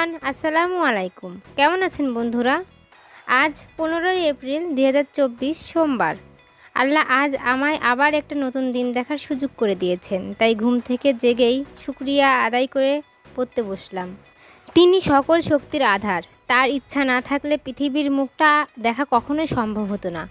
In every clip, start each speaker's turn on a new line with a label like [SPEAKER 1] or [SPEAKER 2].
[SPEAKER 1] Everyone, আসসালামু আলাইকুম। কেমন আছেন বন্ধুরা? আজ 15 এপ্রিল 2024 সোমবার। আল্লাহ আজ আমায় আবার একটা নতুন দিন দেখার সুযোগ করে দিয়েছেন, তাই ঘুম থেকে জেগেই শুকরিয়া আদায় করে পড়তে বসলাম। তিনি সকল শক্তির আধার। তার ইচ্ছা না থাকলে পৃথিবীর মুখটা দেখা কখনোই সম্ভব হতো না।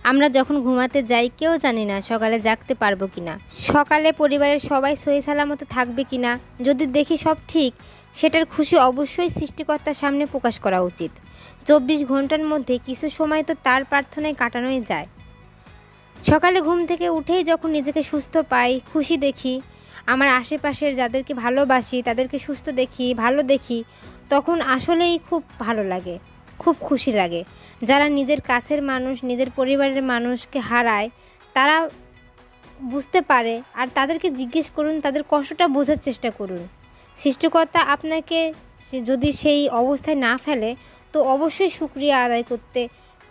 [SPEAKER 1] আমরা যখন ঘুমাতে যাই কেউ জানি না সকালে জাগতে পারবো কিনা, সকালে পরিবারের সবাই সহি সালামতে থাকবে কিনা। যদি দেখি সব ঠিক, সেটার খুশি অবশ্যই সৃষ্টিকর্তার সামনে প্রকাশ করা উচিত। 24 ঘন্টার মধ্যে কিছু সময় তো তার প্রার্থনায় কাটানোই যায়। সকালে ঘুম থেকে উঠেই যখন নিজেকে সুস্থ পাই, খুশি দেখি, আমার আশেপাশের যাদেরকে ভালোবাসি তাদেরকে সুস্থ দেখি, ভালো দেখি, তখন আসলেই খুব ভালো লাগে, খুব খুশি লাগে। যারা নিজের কাছের মানুষ, নিজের পরিবারের মানুষকে হারায়, তারা বুঝতে পারে। আর তাদেরকে জিজ্ঞেস করুন, তাদের কষ্টটা বোঝার চেষ্টা করুন। সৃষ্টিকর্তা আপনাকে যদি সেই অবস্থায় না ফেলে, তো অবশ্যই শুকরিয়া আদায় করতে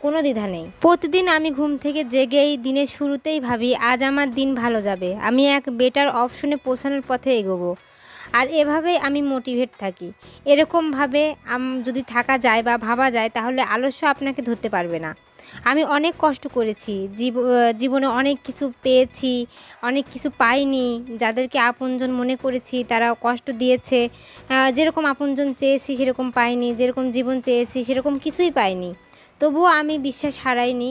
[SPEAKER 1] কোনো দ্বিধা নেই। প্রতিদিন আমি ঘুম থেকে জেগেই দিনের শুরুতেই ভাবি আজ আমার দিন ভালো যাবে, আমি এক বেটার অপশনে পৌঁছানোর পথে এগোবো। আর এভাবেই আমি মোটিভেট থাকি। এরকমভাবে যদি থাকা যায় বা ভাবা যায়, তাহলে আলস্য আপনাকে ধরতে পারবে না। আমি অনেক কষ্ট করেছি, জীবনে অনেক কিছু পেয়েছি, অনেক কিছু পাইনি। যাদেরকে আপনজন মনে করেছি তারা কষ্ট দিয়েছে। যেরকম আপনজন চেয়েছি সেরকম পাইনি, যেরকম জীবন চেয়েছি সেরকম কিছুই পাইনি। তবুও আমি বিশ্বাস হারাইনি,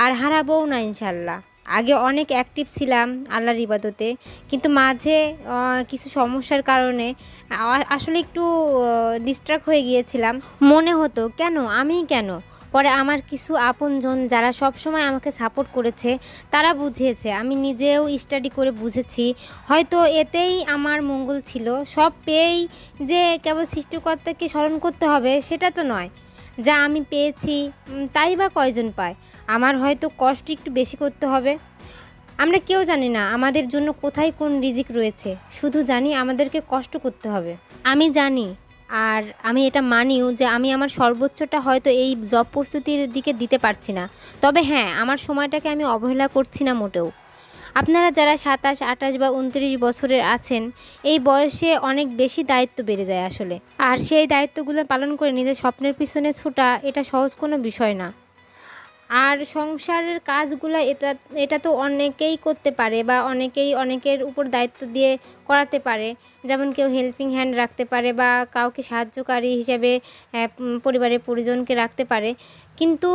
[SPEAKER 1] আর হারাবোও না ইনশাল্লাহ। আগে অনেক অ্যাক্টিভ ছিলাম আল্লাহর ইবাদতে, কিন্তু মাঝে কিছু সমস্যার কারণে আসলে একটু ডিস্ট্রাক্ট হয়ে গিয়েছিলাম। মনে হতো আমি কেন। পরে আমার কিছু আপনজন যারা সব সময় আমাকে সাপোর্ট করেছে, তারা বুঝিয়েছে। আমি নিজেও স্টাডি করে বুঝেছি, হয়তো এতেই আমার মঙ্গল ছিল। সব পেয়েই যে কেবল সৃষ্টিকর্তাকে স্মরণ করতে হবে সেটা তো নয়। যা আমি পেয়েছি তাই বা কয়জন পায়। আমার হয়তো কষ্ট একটু বেশি করতে হবে। আমরা কেউ জানি না আমাদের জন্য কোথায় কোন রিজিক রয়েছে, শুধু জানি আমাদেরকে কষ্ট করতে হবে। আমি জানি, আর আমি এটা মানিও যে আমি আমার সর্বোচ্চটা হয়তো এই জব প্রস্তুতির দিকে দিতে পারছি না। তবে হ্যাঁ, আমার সময়টাকে আমি অবহেলা করছি না মোটেও। আপনারা যারা 27, 28 বা 29 বছরের আছেন, এই বয়সে অনেক বেশি দায়িত্ব বেড়ে যায় আসলে। আর সেই দায়িত্বগুলো পালন করে নিজের স্বপ্নের পিছনে ছোটা এটা সহজ কোনো বিষয় না। আর সংসারের কাজগুলো এটা তো অনেকেই করতে পারে, বা অনেকেই অনেকের উপর দায়িত্ব দিয়ে করাতে পারে। যেমন কেউ হেল্পিং হ্যান্ড রাখতে পারে, বা কাউকে সাহায্যকারী হিসেবে পরিবারের পরিজনকে রাখতে পারে। কিন্তু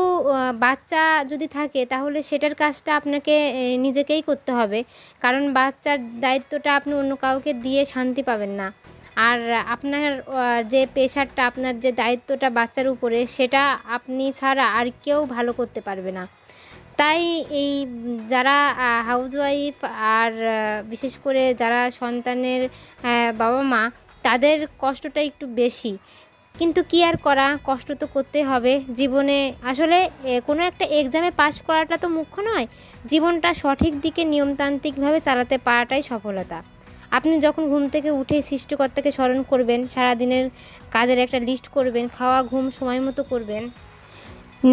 [SPEAKER 1] বাচ্চা যদি থাকে তাহলে সেটার কাজটা আপনাকে নিজেকেই করতে হবে। কারণ বাচ্চার দায়িত্বটা আপনি অন্য কাউকে দিয়ে শান্তি পাবেন না। আর আপনার যে প্রেশারটা, আপনার যে দায়িত্বটা বাচ্চার উপরে, সেটা আপনি ছাড়া আর কেউ ভালো করতে পারবে না। তাই এই যারা হাউসওয়াইফ, আর বিশেষ করে যারা সন্তানের বাবা মা, তাদের কষ্টটা একটু বেশি। কিন্তু কি আর করা, কষ্ট তো করতেই হবে জীবনে। আসলে কোনো একটা এক্সামে পাশ করাটা তো মুখ্য নয়, জীবনটা সঠিক দিকে নিয়মতান্ত্রিকভাবে চালাতে পারাটাই সফলতা। আপনি যখন ঘুম থেকে উঠে সৃষ্টিকর্তাকে স্মরণ করবেন, সারাদিনের কাজের একটা লিস্ট করবেন, খাওয়া ঘুম সময় মতো করবেন,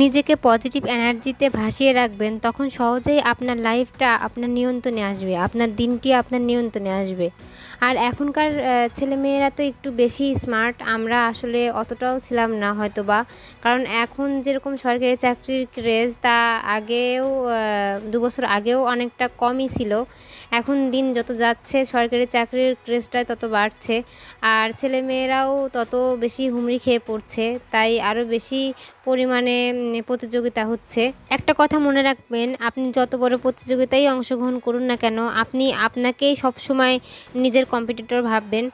[SPEAKER 1] নিজেকে পজিটিভ এনার্জিতে ভাসিয়ে রাখবেন, তখন সহজেই আপনার লাইফটা আপনার নিয়ন্ত্রণে আসবে, আপনার দিনটি আপনার নিয়ন্ত্রণে আসবে। আর এখনকার ছেলেমেয়েরা তো একটু বেশি স্মার্ট, আমরা আসলে অতটাও ছিলাম না হয়তো বা। কারণ এখন যেরকম সরকারি চাকরির ক্রেজ, তা আগেও 2 বছর আগেও অনেকটা কমই ছিল। এখন দিন যত যাচ্ছে সরকারি চাকরির ক্রেজটা তত বাড়ছে, আর ছেলেমেয়েরাও তত বেশি হুমড়ি খেয়ে পড়ছে। তাই আরও বেশি পরিমাণে প্রতিযোগিতা হচ্ছে। একটা কথা মনে রাখবেন, আপনি যত বড় প্রতিযোগিতায় অংশগ্রহণ করুন না কেন, আপনি আপনাকেই সবসময় নিজের কম্পিটিটর ভাববেন,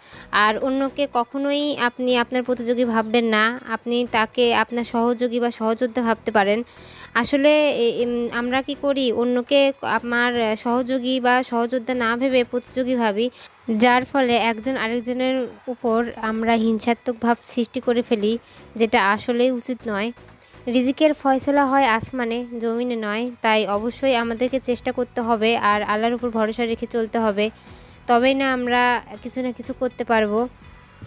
[SPEAKER 1] আর অন্যকে কখনোই আপনি আপনার প্রতিযোগী ভাববেন না। আপনি তাকে আপনার সহযোগী বা সহযোদ্ধা ভাবতে পারেন। আসলে আমরা কি করি, অন্যকে আমার সহযোগী বা সহযোদ্ধা না ভেবে প্রতিযোগী ভাবি, যার ফলে একজন আরেকজনের উপর আমরা হিংসাত্মক ভাব সৃষ্টি করে ফেলি, যেটা আসলেই উচিত নয়। রিজিকের ফয়সালা হয় আসমানে, জমিনে নয়। তাই অবশ্যই আমাদেরকে চেষ্টা করতে হবে, আর আল্লাহর উপর ভরসা রেখে চলতে হবে। তবেই না আমরা কিছু না কিছু করতে পারবো।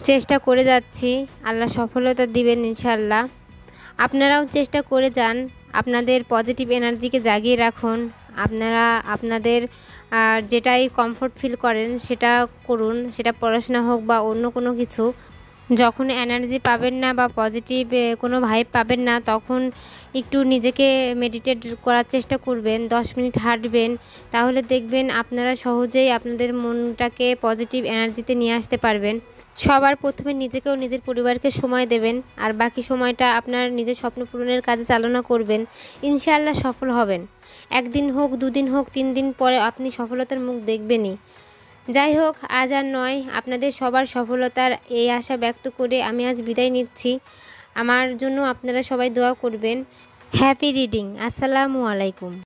[SPEAKER 1] চেষ্টা করে যাচ্ছি, আল্লাহ সফলতা দিবেন ইনশাল্লাহ। আপনারাও চেষ্টা করে যান, আপনাদের পজিটিভ এনার্জিকে জাগিয়ে রাখুন। আপনারা আপনাদের যেটাই কমফোর্ট ফিল করেন সেটা করুন, সেটা পড়াশোনা হোক বা অন্য কোনো কিছু। যখন এনার্জি পাবেন না বা পজিটিভ কোনো ভাইব পাবেন না, তখন একটু নিজেকে মেডিটেট করার চেষ্টা করবেন, 10 মিনিট হাঁটবেন। তাহলে দেখবেন আপনারা সহজেই আপনাদের মনটাকে পজিটিভ এনার্জিতে নিয়ে আসতে পারবেন। সবার প্রথমে নিজেকে ও নিজের পরিবারকে সময় দেবেন, আর বাকি সময়টা আপনার নিজের স্বপ্ন পূরণের কাজে চালনা করবেন। ইনশাআল্লাহ সফল হবেন। 1 দিন হোক, 2 দিন হোক, 3 দিন পরে আপনি সফলতার মুখ দেখবেনই। যাই হোক, আজ আর নয়, আপনাদের সবার সফলতার এই আশা ব্যক্ত করে আমি আজ বিদায় নিচ্ছি। আমার জন্য আপনারা সবাই দোয়া করবেন। Happy reading. আসসালামু আলাইকুম।